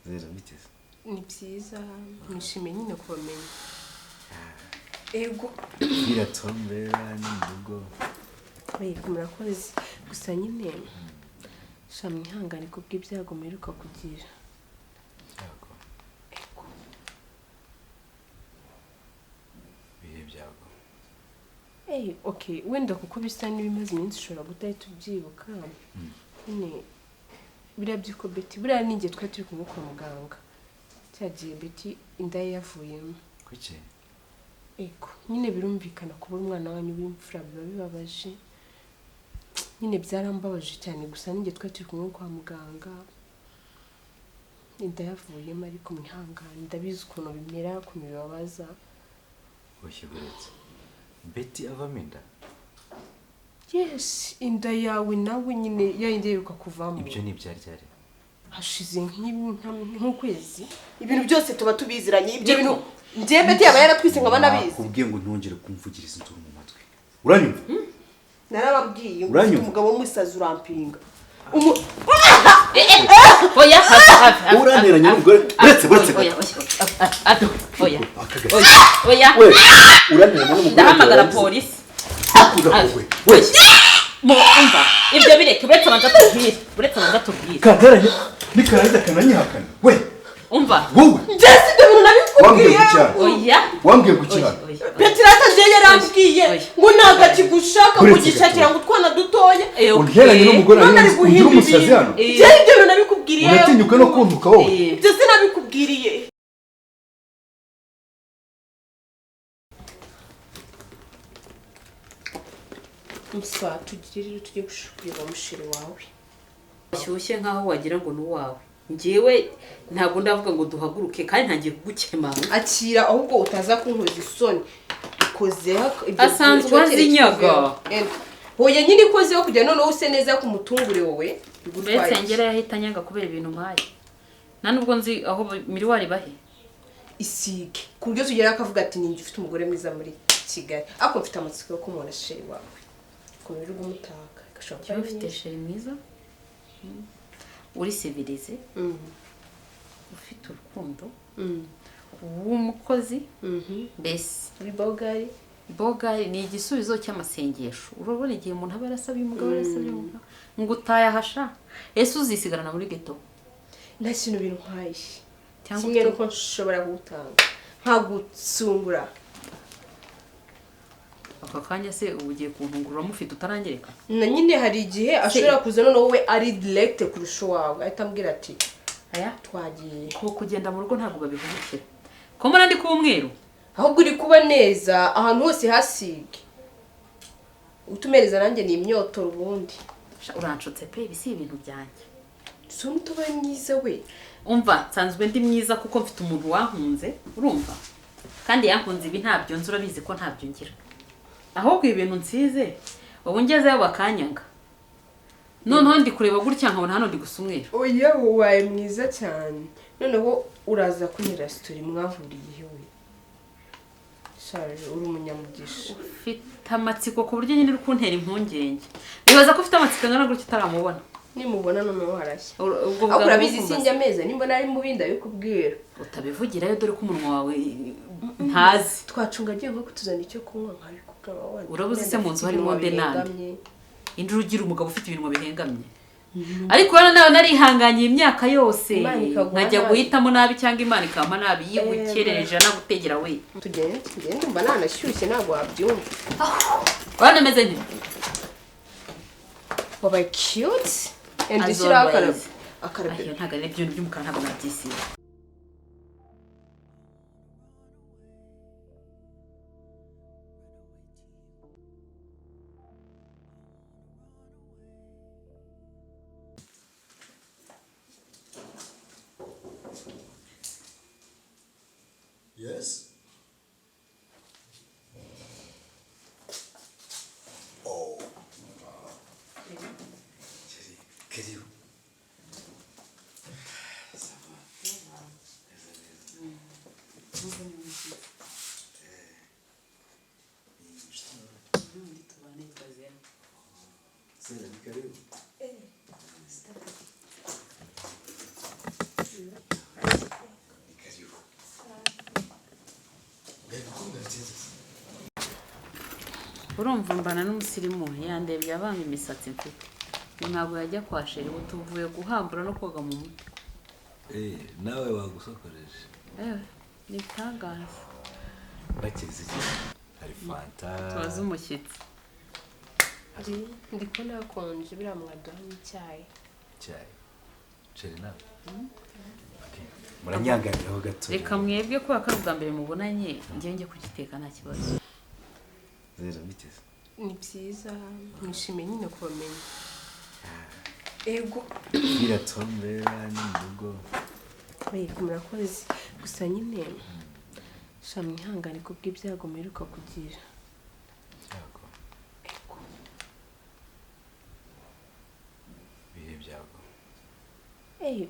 Zero biteze. Ni byiza nishimiye nyine kubamenya. Ego. Biratombera n'imvugo. Yego murakoze. Gusa nyine shamwe ihangane kubw'ibyago mperuka kugira. Byago. Ego. Bihe byago. Okay, wenda kuko bisa n'ibimaze iminsi ushobora gutahita ubyibuka. Nyine biriya by'uko Betty buriya ninjye twari turi kumwe kwa muganga. Cyagiye Betty inda ye yavuyemo. Kuki? Ego, nyine birumvikana kuba umwana wanyu w'imfura biba bibabaje. Nyine byarambabaje cyane gusa ninjye twari turi kumwe kwa muganga. Inda yavuyemo ariko mwihangane ndabizi ukuntu bimera kumibabaza. Washyiguretse. Betty avamo inda? Yes, inda yawe nawe nyine yayinderuka kuvamo. Ibyo ni byari. Hashize nk'ukwezi. Ibintu byose tuba tubiziranye. Ibyo bintu njye Betty yaba yaratwise nkaba nabizi. Kubwiye ngo ntongere kumvugiriza inzuru mu matwi. Uranyumva? Narababwiye umugabo w'umusazi urampinga. Oya, hafi. Uranteranya n'umugore. Buretse. Oya. We, uranteranya n'umugore. Ndahamagara polisi. We. Umva, ibyo bireke buretse abanza tubwire. Kagaranye nikarahita kananyihakana. We. Umva. Wowe. Jesse ibyo bintu nabikubwiye. Oya. Wambwiye gukira. Petirata je yarambwiye ngo nagaci gushaka kugishakira ngo utwana dutoye. Unteranye n'umugore ugira umusazi hano. Je ibyo bintu nabikubwiriye. Unatinyuka no kuntuka wowe. Jesse nabikubwiriye. Musa tugirire tujye gushukira mushiri wawe. Shyushye nkaho wagira ngo nuwawe. Ngiyewe ntabwo ndavuga ngo duhaguruke kandi ntangiye kugukemanga. Akira ahubwo utaza kunkoza isoni. Ikozeho asanzwe azinyaga. Hoya nyine ikozeho kujya noneho use neza ku mutungure wowe. Uretse ngera yahitanyaga kubera ibintu mpaye. Nanubwo nzi aho miriwari bahe. Isige. Kuryo tugera akavuga ati ninjye ufite umugore mwiza muri Kigali. Ako mfite amatsiko yo kumubona sheri wawe. Kumirwa umutaka. Gashobora kuba ufite sheri mwiza. Uri civilize. Ufite urukundo. W'umukozi. Bese. Bogari ni igisubizo cy'amasengesho. Urabona igihe umuntu aba yarasabye umugabo yarasabye umugabo ngo utayahasha. Ese uzisigarana muri ghetto. Nta kintu bintwaye. Cyangwa uko nshobora gutanga. Nta gutsungura. Aka kanya se ugiye kuntungurura mufite utarangereka. Na nyine hari igihe ashobora kuza none wowe ari direct kurusha wawe. Ahita ambwira ati aya twagiye. Ko kugenda mu rugo ntabwo babihubukira. Ko mbona ndi kumweru. Ahubwo uri kuba neza ahantu hose hasige. Utumereza nanjye ni imyoto rubundi. Uranshotse pe bisi ibintu byanjye. So mutuba myiza we. Umva nsanzwe ndi myiza kuko mfite umuntu wankunze urumva. Kandi yankunze ibi ntabyo nzura bizi ko ntabyo ngira. Ahubwo ibintu nsize ubu ngezeyo bakanyanga. Noneho ndi kureba gutya nkabona hano ndi gusumwera. Oya wabaye mwiza cyane. Noneho uraza kunyira story mwahuriye we. Shaje uri umunyamugisha. Ufite amatsiko ku buryo nyine uri kuntera impungenge. Nibaza ko ufite amatsiko ngana gutya utaramubona. Nimubona noneho harashya. Ubwo urabizi sinjye ameze nimbona ari mu binda bikubwira. Utabivugirayo dore ko umunwa wawe ntazi. Twacunga agiye nko kutuzana icyo kunywa nkabikubwira wawe. Urabuze se mu nzu harimo denande. Indi urugira umugabo ufite ibintu bihengamye. Ariko rero nawe narihanganye imyaka yose nkajya guhitamo nabi cyangwa Imana ikampa nabi yigukerereje nagutegera we. Tugende mba nanashyushye ntabwo wabyumva. Wana meze nti. Wabaye cute. Endishyira akarabye. Ayo ntago ari ibyo by'umukara ntabwo nabyisiye. Yes. Oh. Karibu. urumva mbana n'umusirimu yandebye abanga imisatsi mfite ntabwo yajya kwa sheri utuvuye guhambura no koga mu mutwe nawe wagusokoreje ni itangaza bakiriza iki hari fanta tubaze umushyitsi ndi kubona hakonje biriya mwaduha n'icyayi ceri nawe muranyanganiraho gato reka mwebwe ko ari ubwa mbere mubonanye njye kugiteka nta kibazo rero biteze ni byiza nishimiye nyine kubamenya ego biratombera n'imbugo murakoze gusa nyine sha mwihangane ko bw'ibyago mperuka kugira bihe byago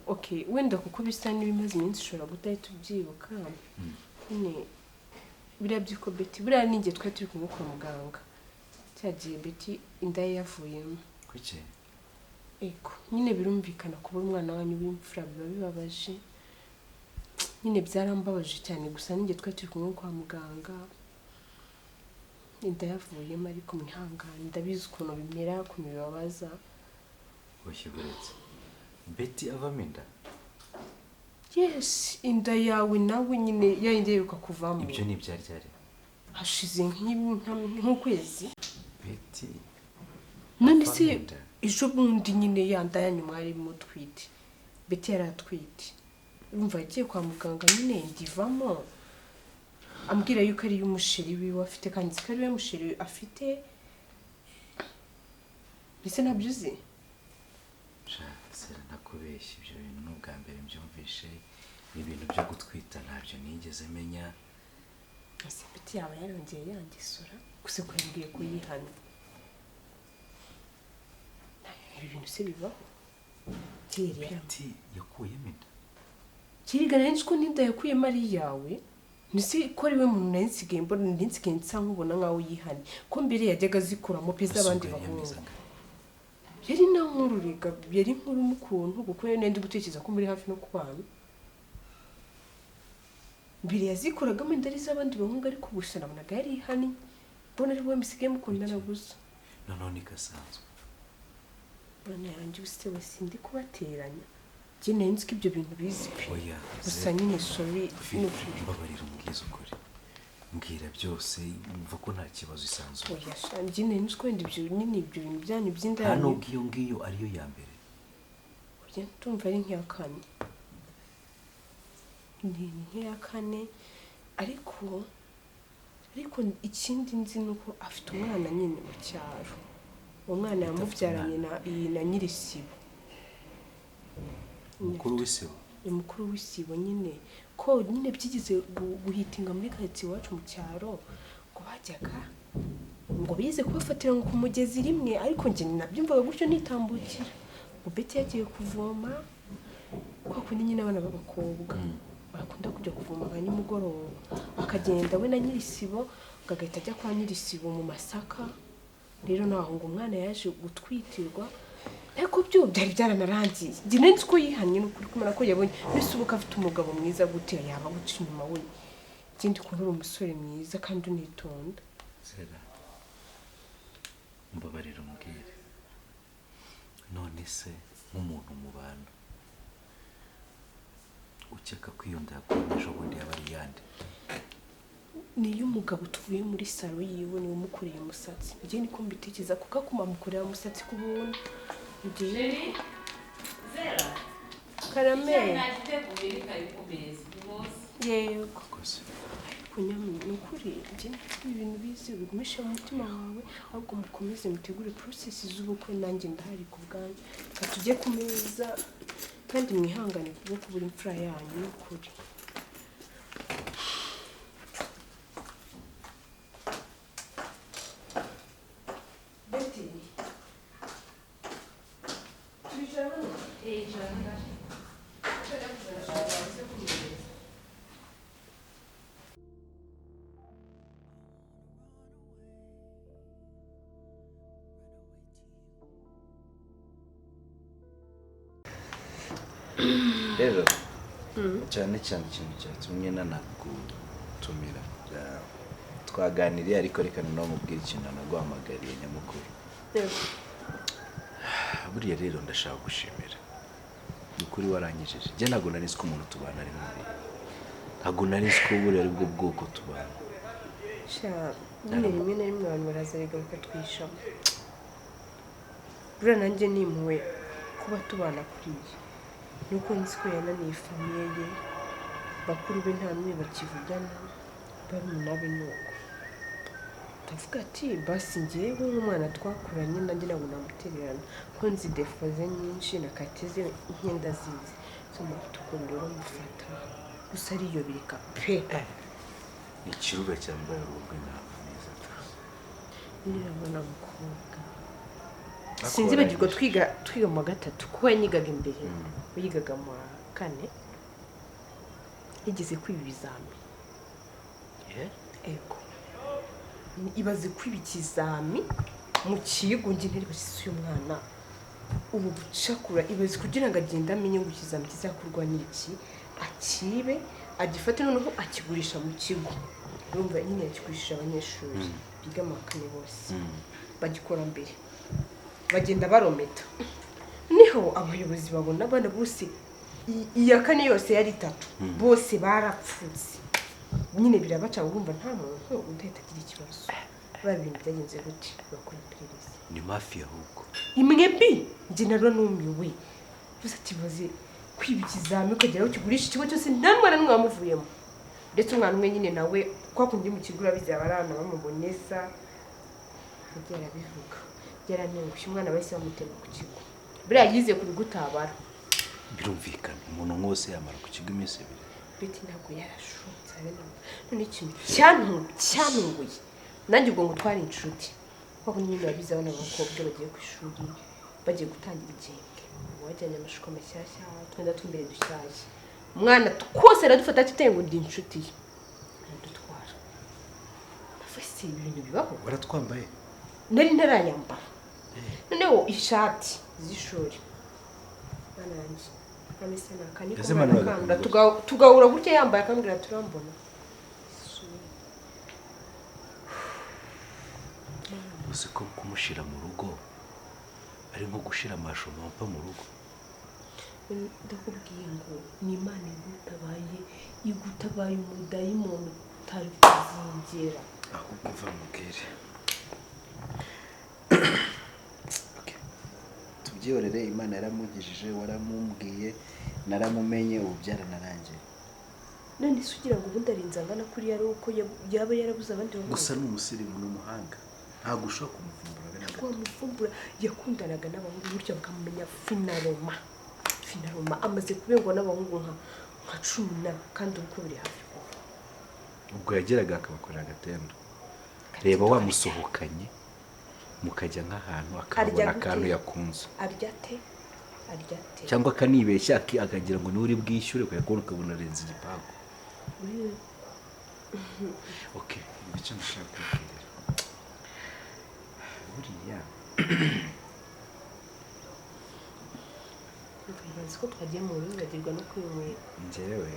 okay wenda kuko bisa n'ibimaze iminsi ushobora gutahita ubyibuka nyine biriya by'uko beti buriya ninjye twari turi kumwe kwa muganga cyagiye beti inda ye yavuyemo kuki nyine birumvikana kubura umwana wanyu w'imfura biba bibabaje nyine byarambabaje cyane gusa ninjye twari turi kumwe kwa muganga inda yavuyemo ariko mwihangane ndabizi ukuntu bimera ukuntu bibabaza washyiguretse beti avamo inda yes inda yawe nawe nyine yayindi yiruka kuvamo ibyo ni ibyaryari hashize nk'ukwezi beti none se ejo bundi nyine yanda yanyu mwari mutwite beti yari atwite urumva yagiye kwa muganga nyine ndivamo ambwira yuko ari y'umusheri wiwe afite kandi ko ari we musheri afite mbese ntabyo uzi sera nakubeshya ibyo bintu ni ubwa mbere mbyumvishe ni ibintu byo gutwita ntabyo nigeze menya ese beti yaba yarongeye yangisura gusa ko yambwiye kuyihana ibi bintu se bibaho beti yakuyemo inda kirigana nzi ko n'inda yakuyemo ari iyawe nisi ko ari we muntu nari nsigaye mbona nari nsigaye nsa nk'ubona nkaho yihanye ko mbere yajyaga zikuramo pe z'abandi bahungu yari na nkuru rega yari nkuru mukuntu kuko yari ndi gutekereza ko muri hafi no kubana mbere yazikuragamo inda ari z'abandi bahungu ariko gusa nabonaga yari ihanye mbona ari we musigaye mukundana gusa none gasanzwe bana yanjye usite wese ndi kubateranya njye nari nzi ko ibyo bintu bizi pe gusa nyine sorry mbabarira umbwiza ukuri mbwira byose umva ko nta kibazo isanzwe oya sha njye nari nzi ko wenda ibyo nyine ibyo bintu byanyu by'inda hano ngiyo ariyo ya mbere oya ndumva ari nk'iya kane ni nk'iya kane ariko ikindi nzi ni uko afite umwana nyine mu cyaro uwo mwana yamubyaranye na nyirisibo umukuru w'isibo umukuru w'isibo nyine ko nyine byigeze guhitinga muri karitsiye iwacu mu cyaro ngo bajyaga ngo bize kubafatira ngo ku mugezi rimwe ariko njye nabyumvaga gutyo nitambukira ngo beti yagiye kuvoma kwa kundi nyine abana b'abakobwa barakunda kujya kuvoma nka nimugoroba akagenda we na nyirisibo agahita ajya kwa nyirisibo mu Masaka rero naho ngo umwana yaje gutwitirwa ariko byo byari byaranarangiye njye nzi ko yihanye n'ukuri kumara ko yabonye mbese ubu ko afite umugabo mwiza gute yaba guca inyuma we ikindi ko uri umusore mwiza kandi unitonda sera mbabarira umbwire none se nk'umuntu mu bantu ukeka ko iyo nda yakomeje ubundi yaba ari yande niyo umugabo tuvuye muri salo yiwe niwe umukoreye umusatsi njye niko mbitekereza kuko akuma mukorera umusatsi ku buntu Jeri zera karameli yego koze kunyamini ukuri njye ibintu bizi bigumisha mu mutima wawe ahubwo mukomeze mutegure process z'ubukwe nanjye ndahari ku bwanyu reka tujye ku meza kandi mwihangane kubwo kubura imfura yanyu n'ukuri rero cyane cyane ikintu cyatumye nanagutumira twaganiriye ariko reka no mubwira ikintu naguhamagariye nyamukuru. Buriya rero ndashaka gushimira. Ukuri warangijije. Njye ntabwo nari nzi ko umuntu tubana ari mubi. Ntabwo nari nzi ko buriya ari bwo bwoko tubana. Nyine rimwe na rimwe abantu barazarega bakatwishamo. Buriya nanjye nimpuwe kuba tubana kuriya. Nuko nzi ko yananiye famiye ye, bakuru be nta n'umwe bakivugana, barumuna be nuko. Ndavuga ati basi njyewe nk'umwana twakuranye nanjye ntabwo namutererana ko nzi defo ze nyinshi na kateze nkenda zizi zo mu tukundiro mufata gusa ariyo birika pe ikiruga cyambaye urubwe ntabwo neza cyane. Nirabona mukobwa sinzi bagirwa twiga mu gatatu kuko yanyigaga imbere uyigaga mu kane yigeze kwiba ibizami. Ego ibaze kwiba ikizami mu kigo njye ntari bashyize uyu mwana ubu bucakura ibaze kugira ngo agende amenye ngo ikizami kizakorwa n'iki akibe agifate noneho akigurisha mu kigo. Urumva nyine yakigurishije abanyeshuri biga mu kane bose bagikora mbere bagenda barometa niho abayobozi babona abana bose iya kane yose yari 3 bose barapfutse nyine birabaca urumva nta muntu udahita agira ikibazo. Babintu byagenze gute bakora iperereza ni mafia ahubwo imwe mbi njye naro numiwe gusa tibaze kwiba ikizami ukagera ukigurisha ikigo cyose nta mwana n'umwe wamuvuyemo ndetse umwana umwe nyine nawe kwa kundi mu kigura bizaba arana bamuboneza agera bivuga yaranengusha umwana bahise bamutema ku kigo buriya yize kuri gutabara. Birumvikana umuntu wose yamara ku kigo iminsi 2 Beti ntabwo yarashutse none ikintu cyantunguye nanjye ubwo ngo twari inshuti kuko nyine babize abana b'abakobwa bagiye ku ishuri bagiye gutangira igihembwe wajyanye amashuka mashyashya twenda tumbere dushyashya umwana twose aradufata tuteye ngo ndi inshuti ye aradutwara afise ibintu bibaho waratwambaye nari ntarayambara noneho ishati z'ishuri bananjye kamesana kaniko tugahura gutya yambaye akambwira turambona uzi ko kumushira mu rugo ari nko gushira amashomo mpa mu rugo. Ndakubwiye ngo ni Imana igutabaye umudayimoni utari kuzingera ahubwo mva mubwire. Tubyiyorere Imana yaramugijije waramumbwiye naramumenye ubu byaranarangiye. None se ugira ngo ubundi arinzangana kuri yari uko yaba yarabuze abandi bamwe gusa n'umusirimu n'umuhanga ntabwo ushobora kumuvumbura ntabwo wamuvumbura yakundanaga n'abahungu buryo bakamumenya finaroma amaze kubengwa n'abahungu nka 10 kandi uko biri hafi ubwo yageraga akabakorera agatendo. Reba wamusohokanye mukajya nk'ahantu akabona akantu yakunze aryate cyangwa akanibeshya akagira ngo ni uri bwishyure ukabona renze igipangu. Okay icyo nshaka kubwira buriya bibaza ko twagiye mu ruzagirwa no kwinywera njyewe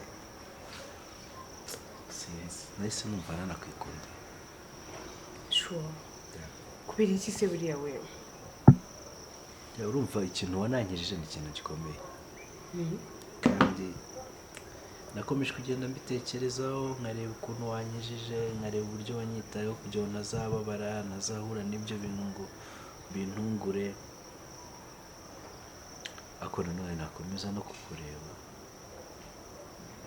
nahise numva nanakwikunda. Sure kubera iki se buriya wewe urumva ikintu wanangirije ni ikintu gikomeye kandi nakomeje kugenda mbitekerezaho nkareba ukuntu wanyijije nkareba uburyo wanyitayeho kugira ngo nazababara nazahura n'ibyo bintu ngo bintungure ako nanone nakomeza no kukureba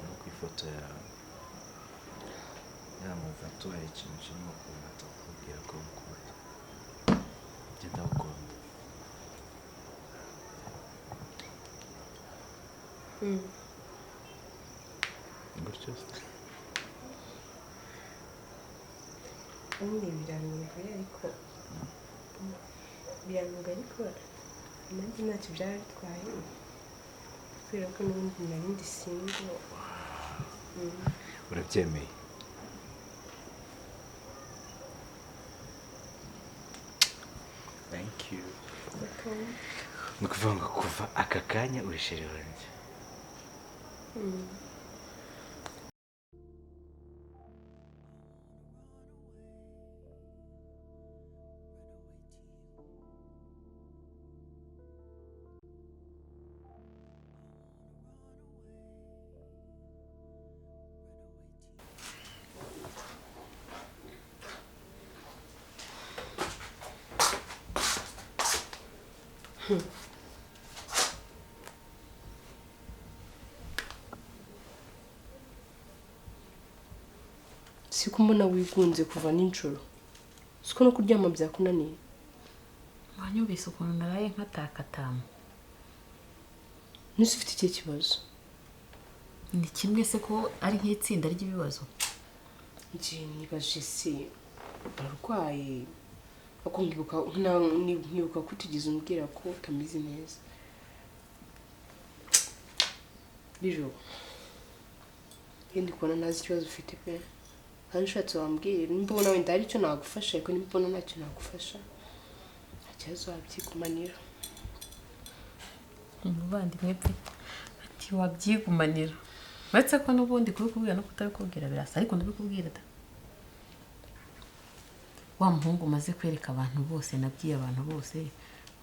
no ku ifoto yawe yamuvato hari ikintu kirimo kumata kukubwira ko mukunda genda ukunda. Gutyo ubundi biranunguye ariko nanjye ntacyo byaba bitwaye kubera ko n'ubundi narindi singo. urabyemeye? Thank you. Ni ukuvuga ngo kuva aka kanya uri sheri wanjye. siko mbona wigunze kuva nijoro siko no kuryama byakunaniye wanyubise ukuntu naraye nkatakatamu nise ufite iki kibazo ni kimwe se ko ari nk'itsinda ry'ibibazo nje nibaje se barwaye akongibuka nkibuka kutigeze umbwira ko utameze neza biro ndi kubona nazi ikibazo ufite pe kandi ushatse wambwira nimbona wenda hari icyo nagufasha ariko nimbona ntacyo nagufasha ikibazo wabyigumanira umuvandimwe pe ati wabyigumanira uretse ko n'ubundi kubikubwira no kutabikubwira birasa ariko ndabikubwira da wa muhungu umaze kwereka abantu bose nabwiye abantu bose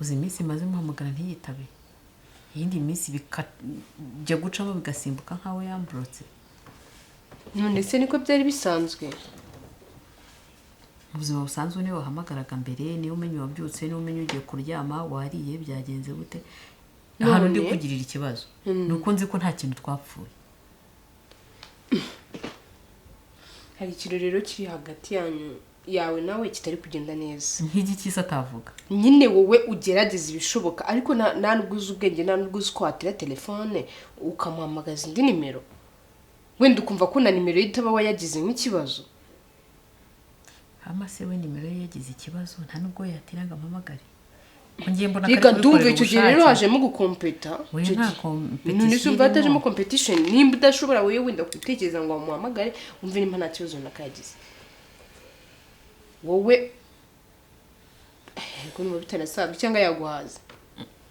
uzi iminsi maze muhamagara ntiyitabe iyindi minsi bikajya gucamo bigasimbuka nkaho yamburotse none se niko byari bisanzwe mu buzima busanzwe niwe wahamagaraga mbere niwe umenye wabyutse niwe umenye ugiye kuryama wariye byagenze gute ahantu ndi kugirira ikibazo nuko nzi ko nta kintu twapfuye hari ikintu rero kiri hagati yawe nawe kitari kugenda neza nk'igiki se atavuga nyine wowe ugerageza ibishoboka ariko nta nubwo uzi ubwenge nta nubwo uzi ko watira telefone ukamuhamagaza indi nimero wenda ukumva ko na nimero ye itaba wayagize nk'ikibazo hama se we nimero ye yagize ikibazo nta nubwo yatiraga ampamagare reka ndumva icyo gihe rero hajemo gukompeta none se umva hatajemo competition nimba udashobora wowe wenda kwitekereza ngo wamuhamagare umve nimba nta kibazo runaka yagize wowe ariko niba bitanasabye cyangwa yaguhaza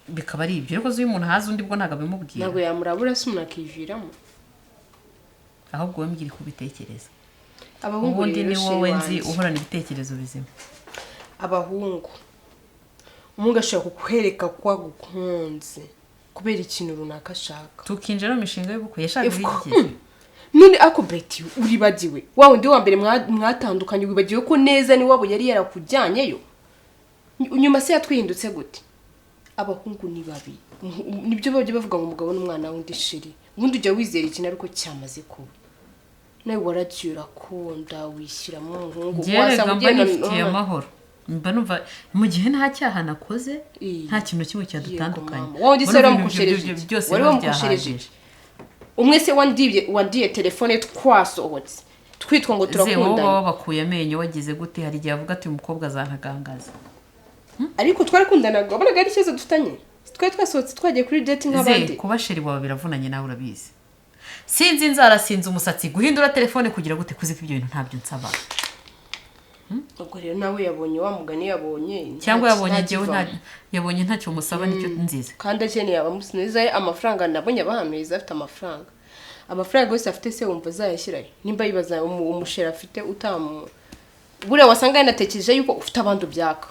bikaba ari ibyo ariko uyu umuntu haza undi bwo ntabwo abimubwira ntabwo yamurabura se umuntu akiviramo ahubwo we mbwira kubitekereza abahungu ubundi ni wowe nzi uhorana ibitekerezo bizima abahungu umuhungu ashaka kukwereka ko agukunze kubera ikintu runaka ashaka tukinjira mu mishinga y'ubukwe yashaka iki none Akubise uribagiwe wa wundi wa mbere mwatandukanye wibagiwe ko neza ni wabo yari yarakujyanyeyo nyuma se yatwihindutse gute abahungu ni babi nibyo bajye bavuga ngo umugabo n'umwana wundi shiri ubundi ujya wizera ikintu ariko cyamaze kuba nawe waragiye urakunda wishyiramo umuhungu wasanga nifitiye amahoro mba numva mu gihe nta cyaha nakoze nta kintu kimwe cyadutandukanye wowe ndi se wari wamukoresheje umwe se wandiye telefone twasohotse twitwa ngo turakundana wowe bakuye amenyo wagize gute hari igihe avuga ati umukobwa azantagangaza ariko twarakundanaga wabonaga ari ikibazo dufitanye twari twasohotse twagiye kuri dating nk'abandi kuba sheri wawe biravunanye nawe urabizi sinzi inzara sinzi umusatsi guhindura telefone kugira gute kuzi ko ibyo bintu ntabyo nsaba ubwo rero nawe yabonye wa mugani yabonye cyangwa yabonye ntacyo umusaba nicyo nziza kandi akeneye abamusineza amafaranga nabonye abahamiriza afite amafaranga yose afite se wumva azayashyirayo nimba yibaza umushera afite utamu buriya wasanga yanatekereje yuko ufite abandi ubyaka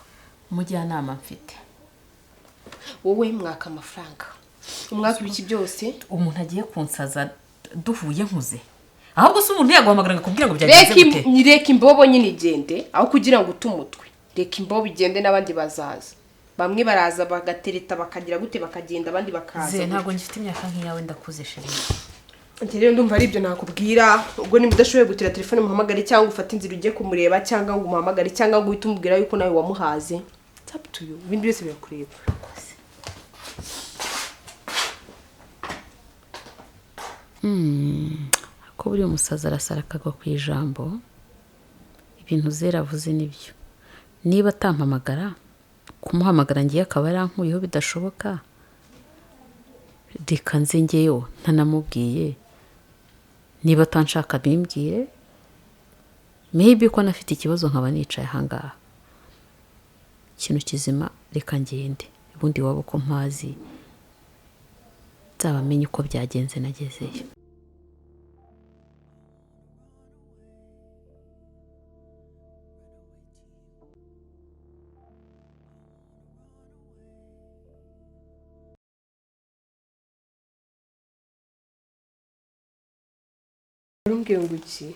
umujyanama mfite wowe mwaka amafaranga umwaka ibiki byose umuntu agiye kunsaza duhuye nkuze ahubwo se umuntu yaguhamagara akubwira ngo byagenze gute reka imbobo nyine igende aho kugira ngo utumutwe reka imbobo igende n'abandi bazaza bamwe baraza bagatereta bakagira gute bakagenda abandi bakaza ntabwo ngifite imyaka nk'iyawe ndakuze sheri rero ndumva ari ibyo nakubwira ubwo niba udashoboye gutira telefone muhamagare cyangwa ufate inzira ujye kumureba cyangwa ngo umuhamagare cyangwa ngo uhite umubwira yuko nawe wamuhaze it's up to you ibindi byose birakureba ko buri umusaza arasara akagwa ku ijambo ibintu zera avuze nibyo niba atampamagara kumuhamagara ngiye akaba yarankuyeho bidashoboka reka nze ngeyo ntanamubwiye niba atanshaka bimbwire maybe ko nafite ikibazo nkaba nicaye ahangaha ikintu kizima reka ngende ubundi waba uko mpazi nzabamenye uko byagenze nagezeyo urumbwiye ngo iki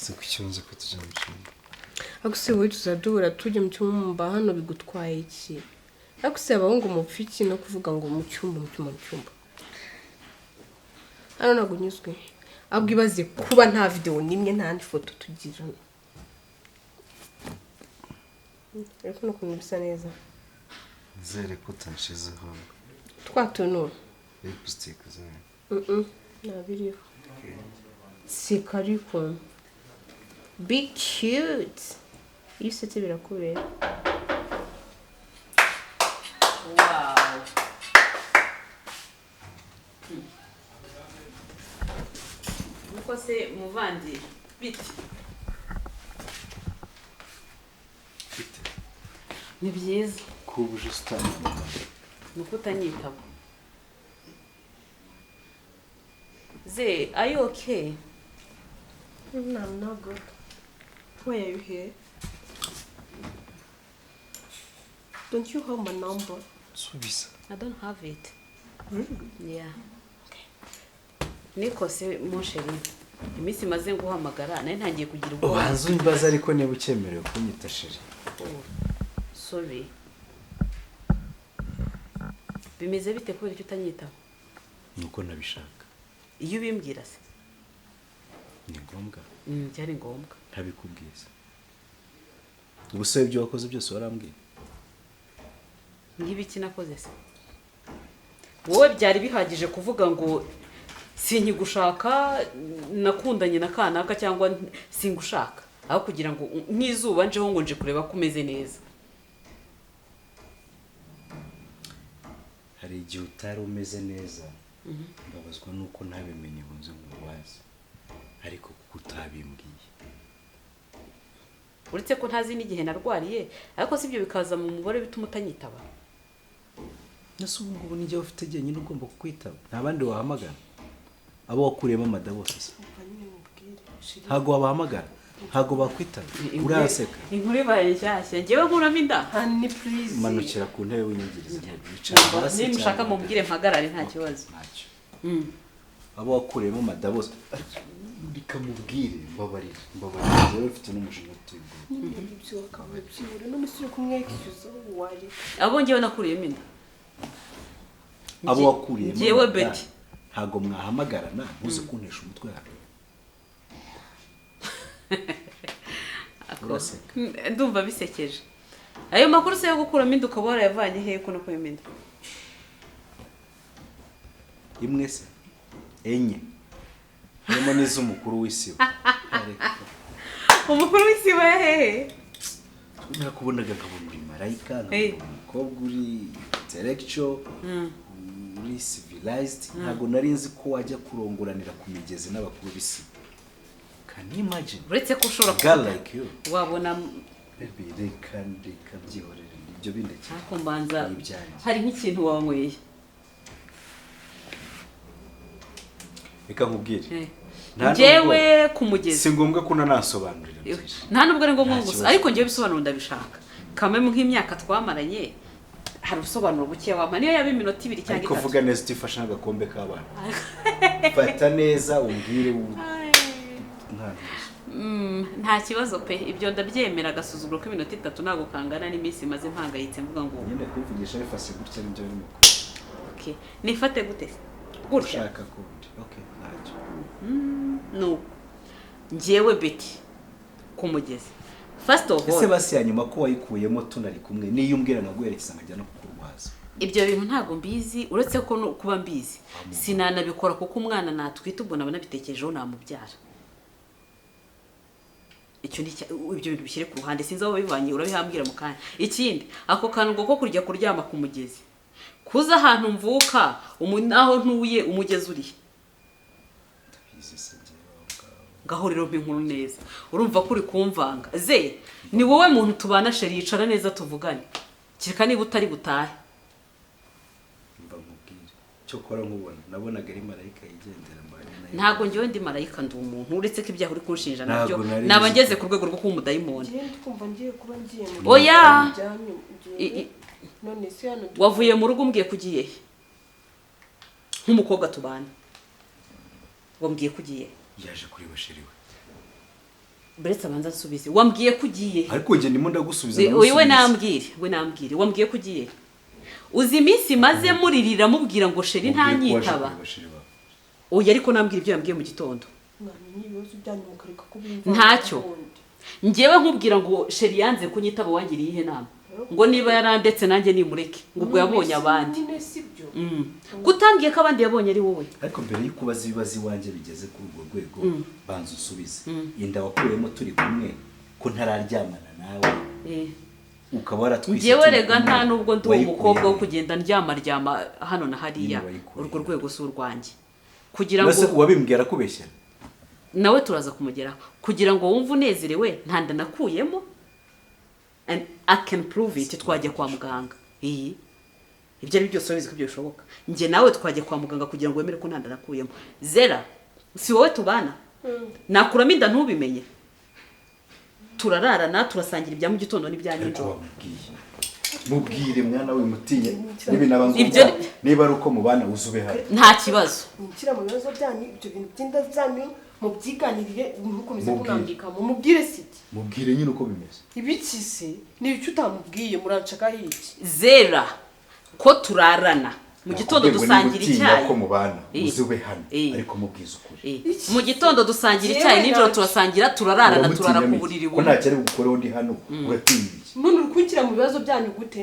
se ku kibazo ko tujya mu cyumba akuse wowe tuzadura tujye mu cyumba hano bigutwaye iki akuse abahungu mupfiki no kuvuga ngo mu cyumba hano ntabwo unyuzwe ahubwo ibaze kuba nta video nimwe nta n'ifoto tugira ariko n'ukuntu bisa neza zere ko utanshizeho twatuntu lipstick zawe ntabiriho seka ariko be cute iyo usetse birakubera wow uko se muvandi biti ni byiza kubuje style nuko utanyitaba ze are you okay? No, I'm not good. Why are you here? Don't you have my number? Subisa. I don't have it. Really? Yeah. Niko se mon chéri. Iminsi maze nguhamagara naye ntangiye kugira ubwo. Ubanza umbaza ariko niba ukemerewe kunyita sheri. Sorry. Bimeze bite ko icyo utanyita? Nuko nabishaka. Iyo ubimbwira se? Ni ngombwa. Byari ngombwa. Ntabikubwiza. Ubuse ibyo wakoze byose warambwiye. Ngibiki nakoze se? Wowe byari bihagije kuvuga ngo sinkigushaka nakundanye na kanaka cyangwa singushaka aho kugira ngo nkizuba njeho ngo nje kureba ko umeze neza. Hari igihe utari umeze neza. Mbabazwa nuko ntabimenye bunze ngo wazi. Ariko kuko utabimbwiye. Uretse ko ntazi n'igihe narwariye ariko sibyo bikaza mu mubare bituma utanyitaba. Nase ubu ngubu nijye ufite gihe nyine ugomba kukwitaba. Nta bandi wahamagara. Abo wakuriyemo amada bose se. Ntago wabahamagara. Ntago bakwitaba. Uraseka. Inkuru ibaye nshyashya. Ngewe nkuramo inda. Honey, please. Manukira ku ntebe w'inyingiriza. Wicara hasi. Niba ushaka mumbwire mpagarare nta kibazo. Ntacyo. Abo wakuriyemo amada bose. Bikamubwire mbabarira. Mbabarira. Rero ufite n'umushinga utuyibwo. Ibyo akaba byibura none sire kumwekiza wari. Abo ngewe nakuriyemo inda. Abo wakuriyemo. Ngewe Betty. Ntago mwahamagarana ntuze kuntesha umutwe yawe. Ndumva bisekeje. Ayo makuru se yo gukuramo inda ukaba warayavanye hehe ko no kuyemo inda? Imwe se enye. Harimo n'iz'umukuru w'isibo. Umukuru w'isibo hehe? Nakubonaga nkabona uri marayika, nkabona umukobwa uri intellectual, uri civilized. Ntago nari nzi ko wajya kurongoranira ku migezi n'abakuru b'isibo. Can you imagine? Uretse ko ushobora girl like you. Wabona Baby, reka byihorere ibyo bindeke. Akombanza hari nk'ikintu wanyweye. Reka nkubwire. Njewe kumugezi. Si ngombwa ko nanasobanurira. Nta nubwo ari ngombwa gusa ariko ngiye bisobanura ndabishaka. Kame mu nk'imyaka twamaranye hari ubusobanuro buke wampa niyo yaba iminota 2 cyangwa 3. Ariko vuga neza utifasha n'agakombe k'abana. Fata neza umbwire nta kibazo pe ibyo ndabyemera gasuzuguro ko iminota 3 nago kangana n'iminsi maze mpangayitse mvuga ngo nyine kwivugisha bifashe gutya n'ibyo birimo. Okay nifate gute gutya ushaka kundi. Okay ntacyo. No njewe Betty kumugezi first of all ese basi ya nyuma ko wayikuyemo tunari kumwe niyo umbwira naguherekeza nkajya no kukurwaza. Ibyo bintu ntago mbizi uretse ko kuba mbizi sinanabikora kuko umwana natwita ubwo nabona bitekerejeho namubyara. Icyo ni ibyo bintu bishyire ku ruhande sinzi aho bivanye urabihambira mu kanya. Ikindi ako kantu ko kurya kuryama ku mugezi kuza ahantu mvuka aho ntuye umugezi uri gahorero b'inkuru neza urumva kuri kumvanga ze ni wowe muntu tubana sheri yicara neza tuvugane kireka niba utari butahe. Mba mubwire cyo kora nkubona nabonaga ari marayika yigendera mbanye. Ntago ngiye ndi marayika ndi umuntu uretse ko ibyaho uri kunshinja nabyo naba ngeze ku rwego rwo kuba umudayimoni. Oya none se hano wavuye mu rugo umbwiye kugiye nk'umukobwa tubana wambwiye kugiye yaje kuri bashiriwe Bretse abanza nsubize wambwiye kugiye ariko nge ndimo ndagusubiza we nambwire wambwiye kugiye uzi iminsi maze muririra mubwira ngo sheri ntanyitaba. Oya ariko nambwira ibyo yambwiye mu gitondo mwamenye ibibazo byanyu mukareka kubimva ntacyo njyewe nkubwira ngo sheri yanze kunyitaba wangiriye ihe nama ngo niba yarandetse nanjye nimureke ngo ubwo yabonye abandi gutangiye ko abandi yabonye ari wowe ariko mbere y'uko ubaza ibibazo iwanjye bigeze kuri urwo rwego banza usubize inda wakuyemo turi kumwe ko ntararyamana nawe ukaba waratwise njyewe rega nta nubwo ndi umukobwa wo kugenda ndyama hano na hariya urwo rwego si urwanjye kugira ngo wabimbwira kubeshyera nawe turaza kumugeraho kugira ngo wumve unezerewe nta nda nakuyemo and I can prove it twajya kwa muganga ibyo ari byose urabizi ko ibyo bishoboka njye nawe twajya kwa muganga kugira ngo wemere ko nta nda nakuyemo zera si wowe tubana nakuramo inda ntubimenye turararana turasangira ibya mu gitondo n'ibya nijoro mubwire mwana we mutiye niba ari uko mubana uzube hari nta kibazo mukira mu bibazo byanyu ibyo bintu by'inda zanyu mubyiganirire mukomeze kunambika mubwire siti mubwire nyine uko bimeze ibiki se ni icyo utamubwiye muranshaka iki zera ko turarana mu gitondo dusangira icyayi ko mubana uzube hano ariko mubwize ukuri mu gitondo dusangira icyayi nijoro turasangira turararana turara ku buriri ko ntacyo ari gukora undi hano uratinyiriye none urukwikira mu bibazo byanyu gute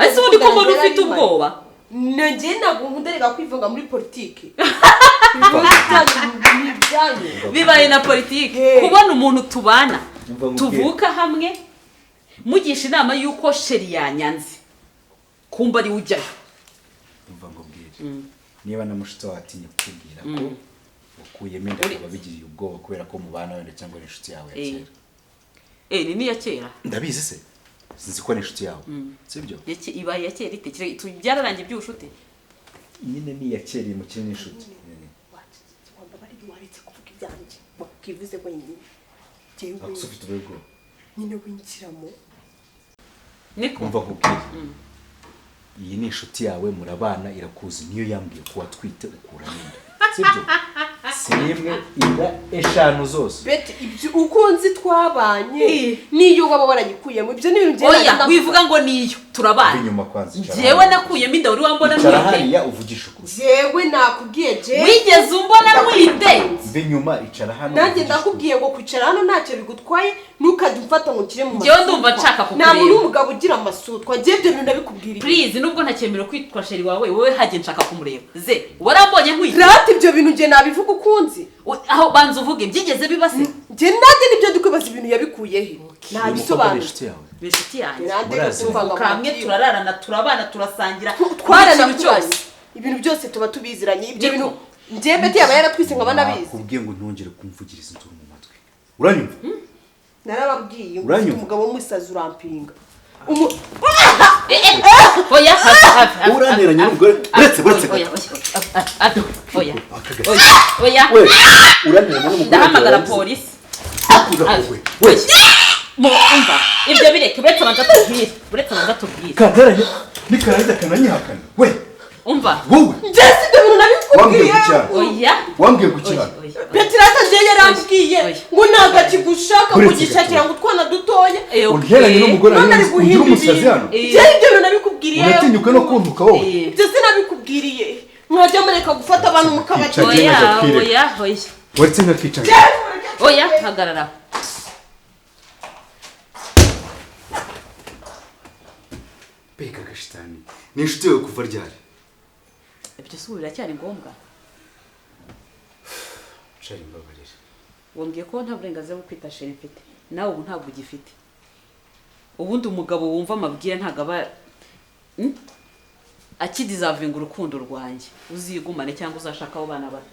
ese undi ko mbona ufite ubwoba nanjye ntabwo nkunderega kwivanga muri politiki bibaye na politiki kubona umuntu tubana tuvuka hamwe mugisha inama y'uko sheri yanyanze kumba ari ujyayo umva ngo bwire niba na mushito watinye kukubwira ko ukuyemo inda akaba bigiriye ubwoba kubera ko mubana wenda cyangwa n'inshuti yawe ya kera ni niya kera ndabizi se sinzi ko n'inshuti yawe sibyo ibaye ya kera ite byararangiye by'ubushuti nyine ni ya kera mu kintu n'inshuti wamba bari waretse kuvuga ibyanjye bakivuze ko nyine jewe ufite ubwo nyine winkiramo niko umva kubwira iyi ni inshuti yawe murabana irakuzi niyo yambwiye ko watwite ukura n'inda sibyo simwe inda eshanu zose beti ibyo ukunzi twabanye niyo waba waragikuyemo ibyo ni ibintu oya wivuga ngo niyo turabana inyuma kwanza jewe nakuyemo inda uri wambona mwite hariya uvugisha ukuri jewe nakubwiye jewe wigeze umbona mwite inyuma icara hano nanjye ndakubwiye ngo kwicara hano ntacyo bigutwaye ntukajya umfata ngo ukire mu jewe ndumva nshaka kukureba nta muntu w'umugabo ugira amasutwa jewe ibyo bintu ndabikubwira please nubwo ntakemerera kwitwa sheri wawe wowe hagiye nshaka kumureba ze warambonye nkwite rati ibyo bintu nge nabivuga ukunzi aho banza uvuge byigeze bibase nge nanjye nibyo ndikwibaza ibintu yabikuye he nta bisobanuro inshuti yanjye kamwe turararana turabana turasangira twarana cyose ibintu byose tuba tubiziranye ibyo bintu nge beti yaba yaratwise nkaba nabizi kubwiye ngo ntongere kumvugiriza induru mu matwi uranyumva narababwiye umugabo w'umusazi urampinga oya uranteranya n'umugore uretse oya uranteranya n'umugore ndahamagara polisi umva ibyo bireke uretse abanza tubwire kanteranya nikarangiza kananyihakana we umva wowe njese ibyo bintu nabikubwiye oya wambwiye gukirana Petirata je yarambwiye ngo ntago akigushaka kugishakira ngo utwana dutoya unteranye n'umugore ugira umusazi hano je ibyo bintu nabikubwiriye uratinyuka no kuntuka wowe ibyo sinabikubwiriye mwajya mureka gufata abantu mukabati oya waretse nkakicara oya hagarara beka gashitani ni inshuti yawe kuva ryari ibyo si biracyari ngombwa shari mbabarira wambwiye ko nta burenganzira bwo kwita sheri mfite nawe ubu ntabwo ugifite ubundi umugabo wumva amabwire ntabwo aba akidizavinga urukundo rwanjye uzigumane cyangwa uzashaka abo bana bato